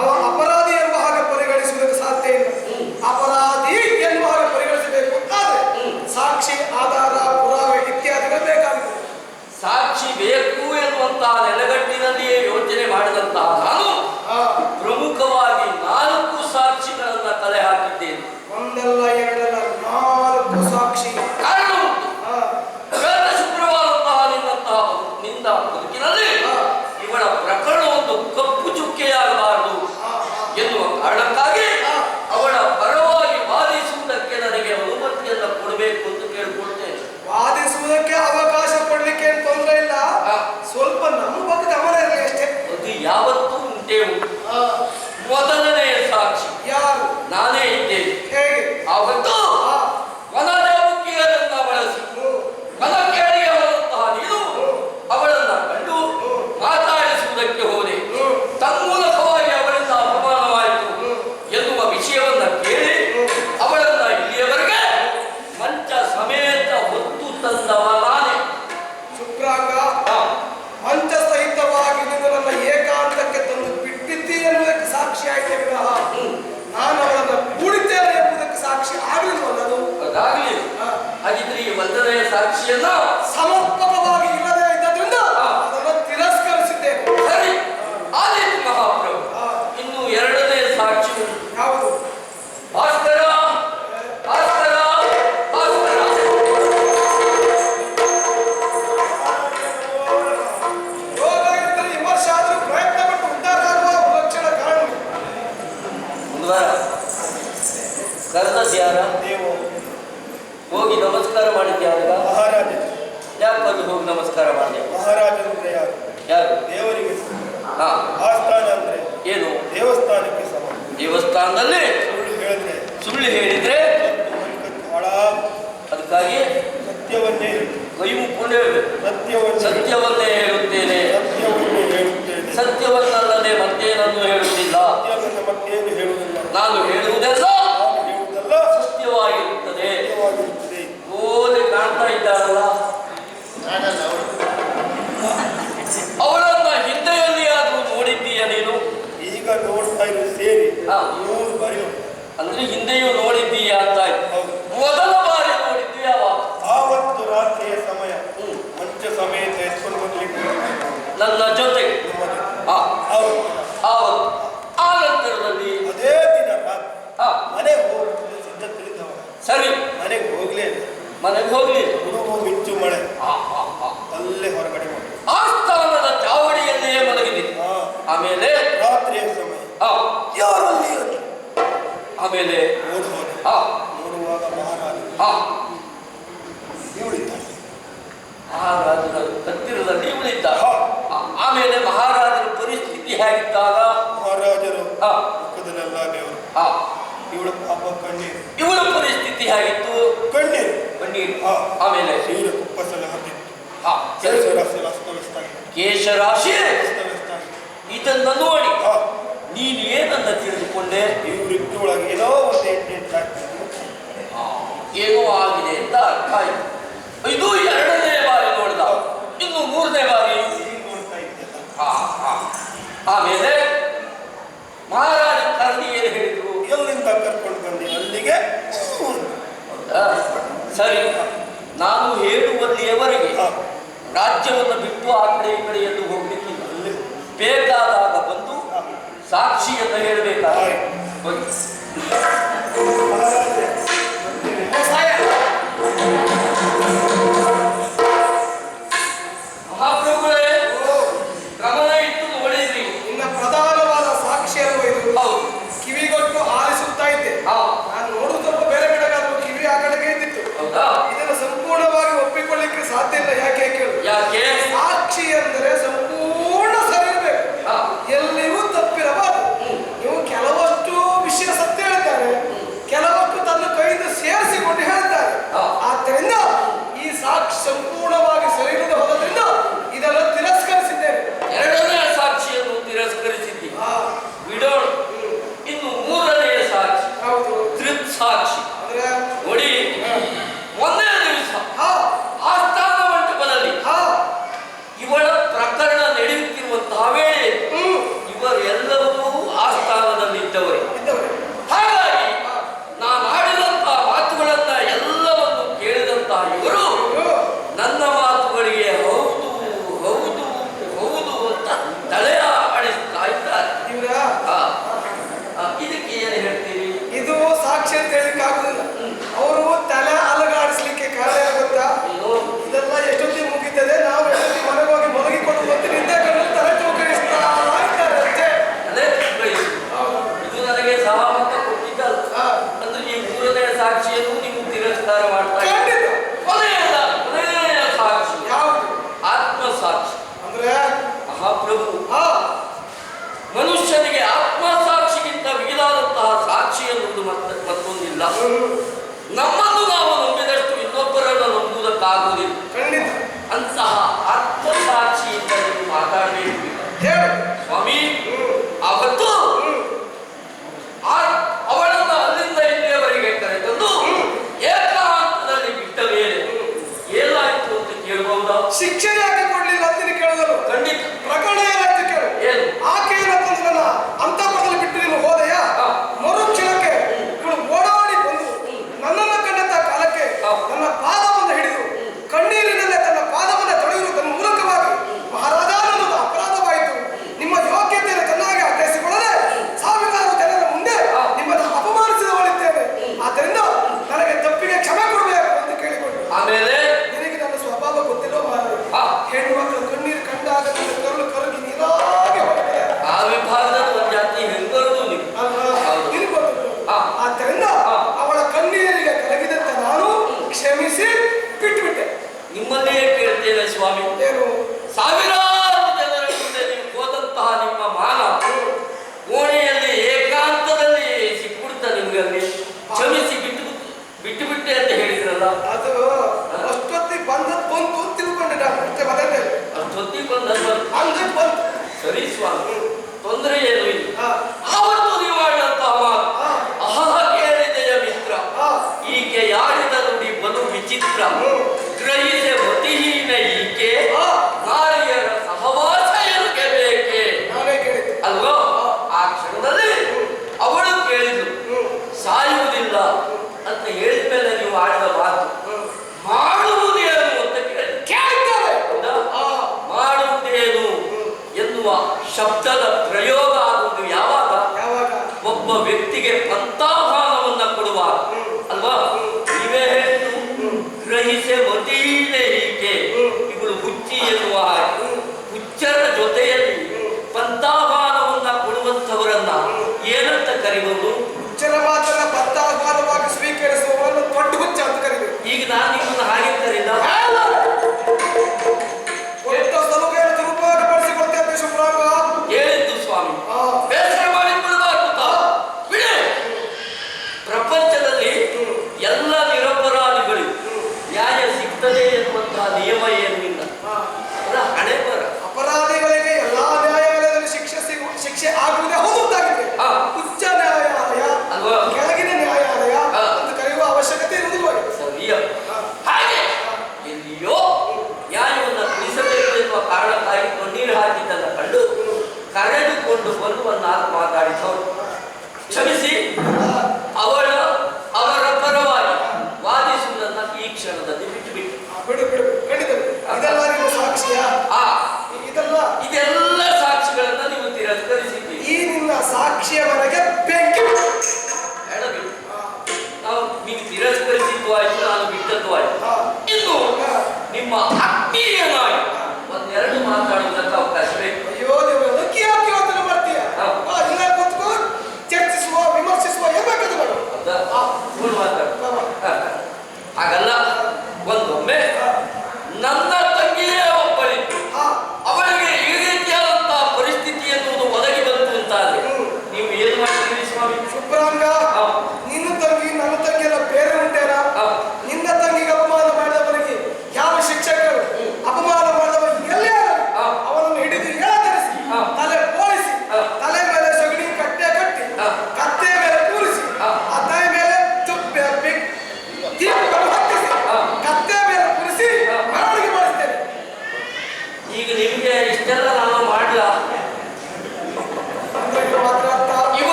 ಅವ ಅಪರಾಧಿ ಎಂಬ ಹಾಗೆ ಪರಿಗಣಿಸುವುದಕ್ಕೆ ಸಾಧ್ಯ ಇಲ್ಲ. ಅಪರಾಧಿ ಎನ್ನುವ ಹಾಗೆ ಪರಿಗಣಿಸಬೇಕು ಆದರೆ ಸಾಕ್ಷಿ, ಆಧಾರ, ಪುರಾವೆ ಇತ್ಯಾದಿಗಳು ಬೇಕಾಗುತ್ತದೆ. ಸಾಕ್ಷಿ ಬೇಕು ಎನ್ನುವಂತಹ ನೆಲೆಗಟ್ಟಿನಲ್ಲಿಯೇ ಯೋಚನೆ ಮಾಡಿದಂತಹ ನಾನು ಪ್ರಮುಖವಾಗಿ 4 ಸಾಕ್ಷಿಗಳನ್ನ ಕಲೆ ಹಾಕಿದ್ದೇನೆ. ಒಂದಲ್ಲ ಎರಡಲ್ಲ 4 ಸಾಕ್ಷಿ. ಕಾರಣ ಉಂಟು. ಕಳೆದ ಶುಕ್ರವಾರದಂತಹ ನಿನ್ನ ಬದುಕಿನಲ್ಲಿ ಇವಳ ಪ್ರಕರಣ ಒಂದು ಕಪ್ಪು ಚುಕ್ಕೆಯಾಗಬಾರದು ಎನ್ನುವ ಕಾರಣಕ್ಕಾಗಿ ಅವಳ ಪರವಾಗಿ ವಾದಿಸುವುದಕ್ಕೆ ನನಗೆ ಅನುಮತಿಯನ್ನು ಕೊಡಬೇಕು ಅಂತ ಕೇಳಿಕೊಳ್ತೇನೆ. ವಾದಿಸುವುದಕ್ಕೆ ಅವಕಾಶ ಕೊಡ್ಲಿಕ್ಕೆ ತೊಂದರೆ ಇಲ್ಲ, ಸ್ವಲ್ಪ ನಮ್ಮ ಬಗ್ಗೆ ಗಮನ ಇರಲಿ ಅಷ್ಟೇ. ಅದು ಯಾವತ್ತೂ ಉಂಟೇ ಉಂಟು. ಮೊದಲನೆಯ ಸಾಕ್ಷಿ ಯಾರು? ನಾನೇ ಇದ್ದೇನೆ. ಹೇಗೆ? ಅವತ್ತು ವನದೇವಕಿಯರನ್ನ ಬಳಸಿ ವನಕೇಳಿಗೆ ಹೋದಂತಹ ನೀನು ಅವಳನ್ನ ಕಂಡು ಮಾತಾಡಿಸುವುದಕ್ಕೆ ಹೋದೆ. ತನ್ಮೂಲಕವಾಗಿ ಅವಳಿಂದ ಅಪಮಾನವಾಯಿತು ಎನ್ನುವ ವಿಷಯವನ್ನ ಕೇಳಿ ಅವಳನ್ನ ಇಲ್ಲಿಯವರೆಗೆ ಮಂಚ ಸಮೇತ ಹೊತ್ತು ತಂದವ ನಾನೇ. ಶುಕ್ರಾಂಗ, ಮಂಚ ಸಹಿತವಾಗಿ ನನ್ನ ಏಕಾಂತಕ್ಕೆ ತಂದು ಬಿಟ್ಟಿದ್ದಿ ಎನ್ನುವುದಕ್ಕೆ ಸಾಕ್ಷಿ ಆಯ್ತೇ ವಿನಃ ನಾನು ಅವಳನ್ನು ಕೂಡಿದ್ದೇನೆ ಎಂಬುದಕ್ಕೆ ಸಾಕ್ಷಿ ಆಗಲಿಲ್ವಲ್ಲ. ಅದು ಅದಾಗಲಿ. ಹಾಗಿದ್ರೆ ಈ ಒಂದನೆಯ ಸಾಕ್ಷಿಯನ್ನ ಸಮರ್ಪಕವಾಗಿ ಇಲ್ಲದೆ ಇದ್ದರಿಂದ ಅದನ್ನು ತಿರಸ್ಕರಿಸಿದ್ದೇನೆ. ಸರಿ ಆದೀತು ಮಹಾಪ್ರಭು. ಇನ್ನು ಎರಡನೇ ಸಾಕ್ಷಿ ಯಾವುದು? ಭಾಸ್ಕರ, ಭಾಸ್ಕರ, ಭಾಸ್ಕರ. ರೋಗ ಇದ್ದರೆ ವಿಮರ್ಶೆ ಆದರೂ ಪ್ರಯತ್ನ ಪಟ್ಟು ಉದ್ಧಾರ ಆಗುವ ಲಕ್ಷಣ ಕಾರಣ. ಕರೆದದ್ಯಾರ? ನೀವು ಹೋಗಿ ನಮಸ್ಕಾರ ಮಾಡಿದ್ಯಾರ? ಮಹಾರಾಜ. ಯಾಕೆ ಬಂದು ಹೋಗಿ ನಮಸ್ಕಾರ ಮಾಡಿದೆ? ಮಹಾರಾಜಂದ್ರೆ ಯಾರು? ಯಾರು? ದೇವರಿಗೆ. ಆಸ್ಥಾನ ಅಂದ್ರೆ ಏನು? ದೇವಸ್ಥಾನಕ್ಕೆ ಸಮ. ದೇವಸ್ಥಾನದಲ್ಲಿ ಸುಳ್ಳು ಹೇಳಿದ್ರೆ ಅದಕ್ಕಾಗಿ ಸತ್ಯವನ್ನೇ ಕೈ ಮುಕ್ಕೊಂಡು ಹೇಳಬೇಕು. ಸತ್ಯವನ್ನೇ ಹೇಳುತ್ತೇನೆ, ಸತ್ಯವನ್ನಲ್ಲದೆ ಮತ್ತೇನನ್ನು ಹೇಳುತ್ತಿಲ್ಲ. ನಾನು ಹೇಳುವುದೆಲ್ಲ ಸತ್ಯವಾಗಿರುತ್ತದೆ. ಓದಿ ಕಾಣ್ತಾ ಇದ್ದಾರಲ್ಲ, ಅವಳನ್ನ ಹಿಂದೆಯಲ್ಲಿಯಾದ್ರೂ ನೋಡಿದ್ದೀಯ ನೀನು? ಈಗ ನೋಡ್ತಾ ಇರೋದು ಸೇರಿ ಅಂದ್ರೆ ಹಿಂದೆಯೂ ನೋಡಿದ್ದೀಯ ಅಂತ. ಮೊದಲ ಬಾರಿ ನೋಡಿದ್ದೀಯ ಆವತ್ತು ರಾತ್ರಿಯ ಸಮಯ ಮಂಚ ಸಮೇತ ಎತ್ಕೊಂಡು ಬರ್ಲಿಕ್ಕೆ ನನ್ನ ಜೊತೆಗೆ. ಆವತ್ತು ಆ ನಂತರದಲ್ಲಿ ಅದೇ ದಿನ ಮನೆಗೆ ಹೋಗ್ಲಿಕ್ಕೆ ಸಿದ್ಧ ತಿಳಿದವ. ಸರಿ, ಮನೆಗೆ ಹೋಗ್ಲಿ. ಹುಡುಗು ಮಿಂಚು ಮಳೆ ಅಲ್ಲೇ ಹೊರಗಡೆ ಮಾಡಿ ಆಸ್ಥಾನದ ಚಾವಡಿಯಲ್ಲಿಯೇ ಮಲಗಿದೆ. ಆಮೇಲೆ ರಾತ್ರಿಯ ಸಮಯ ಯಾರಲ್ಲಿ ಆಮೇಲೆ ನೋಡುವಾಗ ಮಹಾರಾಜನ ಹತ್ತಿರದಲ್ಲಿ ಉಳಿದ್ದ. ಆಮೇಲೆ ಮಹಾರಾಜರ ಪರಿಸ್ಥಿತಿ ಹೇಗಿದ್ದಾಗ ಮಹಾರಾಜರು ಮುಖದಲ್ಲೆಲ್ಲ ದೇವರು, ಇವಳ ಪಾಪ ಕಣ್ಣೀರು. ಇವಳ ಪರಿಸ್ಥಿತಿ ಹೇಗಿತ್ತು? ಕಣ್ಣೀರು. ಆಮೇಲೆ ಕುಪ್ಪಸೆಲ್ಲ ಹತ್ತಿತ್ತು. ಕೇಶರಾಶಿ ಇದನ್ನ ನೋಡಿ ನೀನು ಏನನ್ನ ತಿಳಿದುಕೊಂಡೆ? ಇವರಿಬ್ಬರೊಳಗೆ ಏನೋ ಒಂದು ಏನೋ ಆಗಿದೆ ಅಂತ ಅರ್ಥ ಆಯ್ತು. ಇದು ಎರಡನೇ ಬಾರಿ ನೋಡಿದ. ಇನ್ನು ಮೂರನೇ ಬಾರಿ ನೋಡ್ತಾ ಇದ್ದೆ. ಆಮೇಲೆ ಮಹಾರಾಜ ಕರ್ಣಿ ಏನು ಹೇಳಿದ್ರು? ಎಲ್ಲಿಂದ ಕರ್ಕೊಂಡು ಬಂದಿ ಅಲ್ಲಿಗೆ. ಸರಿ, ನಾನು ಹೇಳುವಲ್ಲಿಯವರೆಗೆ ರಾಜ್ಯವನ್ನು ಬಿಟ್ಟು ಆ ಕಡೆ ಈ ಕಡೆ ಎಂದು ಹೋಗ್ಲಿಕ್ಕಿಲ್ಲ. ಬೇಕಾದಾಗ ಬಂದು ಸಾಕ್ಷಿಯನ್ನು ಹೇಳಬೇಕಾದ್ರೆ ಮಹಾಪ್ರಭುಗಳೇ, ಗಮನ ಇಟ್ಟು ನೋಡಿದ್ರಿ. ಇನ್ನ ಪ್ರಧಾನವಾದ ಸಾಕ್ಷಿಯನ್ನು ಇದು ಕಿವಿಗೊಟ್ಟು ಆಲಿಸುತ್ತಾ ಇದ್ದೆ. ನಾನು ನೋಡುದು ಸ್ವಲ್ಪ ಬೇರೆ ಕಡೆಗಾದ್ರೂ ಕಿವಿ ಆ ಕಡೆಗೆ ಇದ್ದಿತ್ತು. ಇದನ್ನು ಸಂಪೂರ್ಣವಾಗಿ ಒಪ್ಪಿಕೊಳ್ಳಿಕ್ಕೆ ಸಾಧ್ಯ ಇಲ್ಲ. ಯಾಕೆ? ಸಾಕ್ಷಿ ಅಂದರೆ ಸಂಪೂರ್ಣ ಸರಿ ಇರಬೇಕು, ಎಲ್ಲಿಯೂ ತಪ್ಪಿರಬಾರದು. ನೀವು ಕೆಲವಷ್ಟು ವಿಷಯ ಸತ್ಯ ಹೇಳ್ತಾರೆ, ಕೆಲವಷ್ಟು ನಂಬುವುದಿಲ್ಲ. ನಮ್ಮನ್ನು ನಾವು ನಂಬಿದಷ್ಟು ಇನ್ನೊಬ್ಬರನ್ನು ನಂಬುವುದಕ್ಕಾಗುವುದಿಲ್ಲ. ಖಂಡಿತ. ಅಂತಹ ಆತ್ಮಸಾಕ್ಷಿಯಿಂದ ನೀವು ಮಾತಾಡಬೇಕು. ಹೇಳು ಸ್ವಾಮಿ, ಅವತ್ತು ಅವಳನ್ನು ಅಲ್ಲಿಂದ ಇಲ್ಲಿಯವರೆಗೆ ಕರೆತಂದು ಏಕಾಂತದಲ್ಲಿ ಬಿಟ್ಟ ಮೇಲೆ ಏನಾಯ್ತು ಅಂತ ಕೇಳಬಹುದಾ? ಶಿಕ್ಷೆ ಯಾಕೆ ಕೊಡ್ಲಿಲ್ಲ ಅಂತ ಕೇಳಿದರು. ಖಂಡಿತ. ಪ್ರಕರಣ ಏನಾಯ್ತು ಕೇಳು. ಏನು? ಆಕೆಯನ್ನು ತಂದು ನನ್ನ ಅಂತಃಪುರದಲ್ಲಿ ಬಿಟ್ಟು ನೀನು ಹೋದೆಯ ಮರುಕ್ಷಣಕ್ಕೆ ಇವಳು ಓಡಾಡಿ ಬಂದು ನನ್ನನ್ನು ಕಂಡಂತ ಕಾಲಕ್ಕೆ ನನ್ನ ಪಾದವನ್ನು ಹಿಡಿದು ಕಣ್ಣೀರಿನಲ್ಲೇ ತನ್ನ ಪಾದವನ್ನು ತೊಳೆಯುವುದರ ಮೂಲಕವಾಗಿ ಮಹಾರಾಜ ನನ್ನದು ಅಪರಾಧವಾಯಿತು, ನಿಮ್ಮ ಯೋಗ್ಯತೆಯನ್ನು ಚೆನ್ನಾಗಿ ಅರ್ಥೈಸಿಕೊಳ್ಳದೆ ಸಾವಿರಾರು ಜನರ ಮುಂದೆ ನಿಮ್ಮನ್ನು ಅಪಮಾನಿಸಿದವಳಿದ್ದೇನೆ, ಆದ್ದರಿಂದ ನನಗೆ ತಪ್ಪಿಗೆ ಕ್ಷಮೆ ಕೊಡಬೇಕು ಎಂದು ಕೇಳಿಕೊಂಡು. ಆಮೇಲೆ ನಿನಗೆ ನನ್ನ ಸ್ವಭಾವ ಗೊತ್ತಿಲ್ಲೋ ಮಾರ, ಹೆಣ್ಣು ಮಕ್ಕಳು ಕಣ್ಣೀರು ಕಂಡಾಗ ನನ್ನ ಕರುಳು ಕರಗಿ ನೀರಾಗಿ ಹೋಗುತ್ತದೆ. ಆ ವಿಭಾಗದ ಒಂದು ಜಾತಿ ಹೆಂಗರುದು ನೀವು. ನಿನಗೆ ಗೊತ್ತಿಲ್ಲ. ಆದ್ದರಿಂದ ಅವಳ ಕಣ್ಣೀರಿಗೆ ಕರಗಿದಂತ ನಾನು ಕ್ಷಮಿಸಿ ಬಿಟ್ಟುಬಿಟ್ಟೆ. ನಿಮ್ಮನ್ನೇ ಕೇಳ್ತೇನೆ ಸ್ವಾಮಿ, ಏನು ಸಾವಿರಾರು ಜನರ ಮುಂದೆ ನೀವು ಹೋದಂತಹ ನಿಮ್ಮ ಮಾನ ಕೋಣೆಯಲ್ಲಿ ಏಕಾಂತದಲ್ಲಿ ಸಿಕ್ಬಿಡ್ತ ನಿಮ್ಗೆ ಅಲ್ಲಿ ಕ್ಷಮಿಸಿ ಬಿಟ್ಟು ಬಿಟ್ಟೆ ಅಂತ ಹೇಳಿದ್ರಲ್ಲ, ಅದು ಅಷ್ಟೊತ್ತಿಗೆ ಬಂದದ್ದು ಬಂತು ಅಂತ ತಿಳ್ಕೊಂಡೆ ನಾನು. ಮತ್ತೆ ಮತ್ತೆ ಅಷ್ಟೊತ್ತಿಗೆ ಬಂದದ್ದು ಹಂಗದ್ ಬಂತು. ಸರಿ ಸ್ವಾಮಿ, ತೊಂದರೆ ಏನು ಇಲ್ಲ. ಆವತ್ತು ನೀವು ಆಡಿದಂತಹ ಮಾತು, ಆಹಾ ಕೇಳಿದೆಯ ಮಿತ್ರ, ಈಕೆ ಯಾರಿದ ನುಡಿ ಬಲು ವಿಚಿತ್ರ, ಗ್ರಹಿಸೆ ಮತಿಹೀನ ಈಕೆ, ನಾರಿಯರ ಸಹವಾಸ ಎನಗೆ ಬೇಕೆ. ನಾನೇ ಕೇಳಿದ್ದೆ ಅಲ್ವೋ? ಆ ಕ್ಷಣದಲ್ಲಿ ಅವಳು ಕೇಳಿದ್ರು ಸಾಯುವುದಿಲ್ಲ ಅಂತ ಹೇಳಿದ ಮೇಲೆ ನೀವು ಆಡಿದ ಮಾತು ಮಾಡುವುದೇನು ಅಂತ ಕೇಳ್ತಾರೆ. ಮಾಡುವುದೇನು ಎನ್ನುವ ಶಬ್ದದ ಪ್ರಯೋಗ ಆಗುವುದು ಯಾವಾಗ? ಒಬ್ಬ ವ್ಯಕ್ತಿಗೆ ಪಂಥಾಭಾನವನ್ನ ಕೊಡುವಾಗ ಅಲ್ವಾ? ನೀವೇ ಹೇಳಿದ್ದು ಗ್ರಹಿಸೆ ಮತೀನೆ ಹೀಗೆ, ಇವಳು ಹುಚ್ಚಿ ಎನ್ನುವ ಹುಚ್ಚರ ಜೊತೆಯಲ್ಲಿ ಪಂಥಾಭಾನವನ್ನ ಕೊಡುವಂಥವರನ್ನ ಏನಂತ ಕರಿಬಹುದು? ಹುಚ್ಚರ ಮಾತನ್ನ ಪಂಥಾಭಾನವಾಗಿ ಸ್ವೀಕರಿಸುವವರನ್ನು ದೊಡ್ಡ ಹುಚ್ಚ ಅಂತ ಕರಿಬೇಕು. ಈಗ ನಾನು ನಿಮ್ಮನ್ನು ಹಾಗೆ ಕರೀಲ, ಸಲುಗೆಯನ್ನು ದುರುಪಯೋಗಪಡಿಸಿಕೊಳ್ತೇವೆ ಶುಭ್ರಾಂಗ. ಹೇಳಿದ್ದು ಸ್ವಾಮಿ, ಬೇಸರ ಮಾಡಿಕೊಳ್ಳಬಾರದು. ಬಿಡಿ, ಪ್ರಪಂಚದಲ್ಲಿ ಎಲ್ಲ ನಿರಪರಾಧಿಗಳಿಗೂ ನ್ಯಾಯ ಸಿಗ್ತದೆ ಎನ್ನುವಂತಹ ನಿಯಮ ಏನಿಲ್ಲ. ಹಣೆ ಬರ ಅಪರಾಧಿಗಳಿಗೆ ಎಲ್ಲಾ ನ್ಯಾಯಾಲಯದಲ್ಲಿ ಶಿಕ್ಷೆ ಆಗುವುದೇ ಹೋಗುತ್ತಾಗಿದೆ. ಉಚ್ಚ ನ್ಯಾಯಾಲಯ ಕೆಳಗಿನ ನ್ಯಾಯಾಲಯ ಅಂತ ಕರೆಯುವ ಅವಶ್ಯಕತೆ ಇರುವುದಿಲ್ಲ. ಸರಿಯ ಹಾಗೆ ಎಲ್ಲಿಯೋ ನ್ಯಾಯವನ್ನು ತಿಳಿಸಬೇಕು ಎನ್ನುವ ಕಾರಣಕ್ಕಾಗಿ ಕಣ್ಣೀರು ಹಾಕಿದ್ದನ್ನು ಕಂಡು ಕರೆದುಕೊಂಡು ಬಂದು ಒಂದು ಮಾತಾಡಿದವರು ಕ್ಷಮಿಸಿ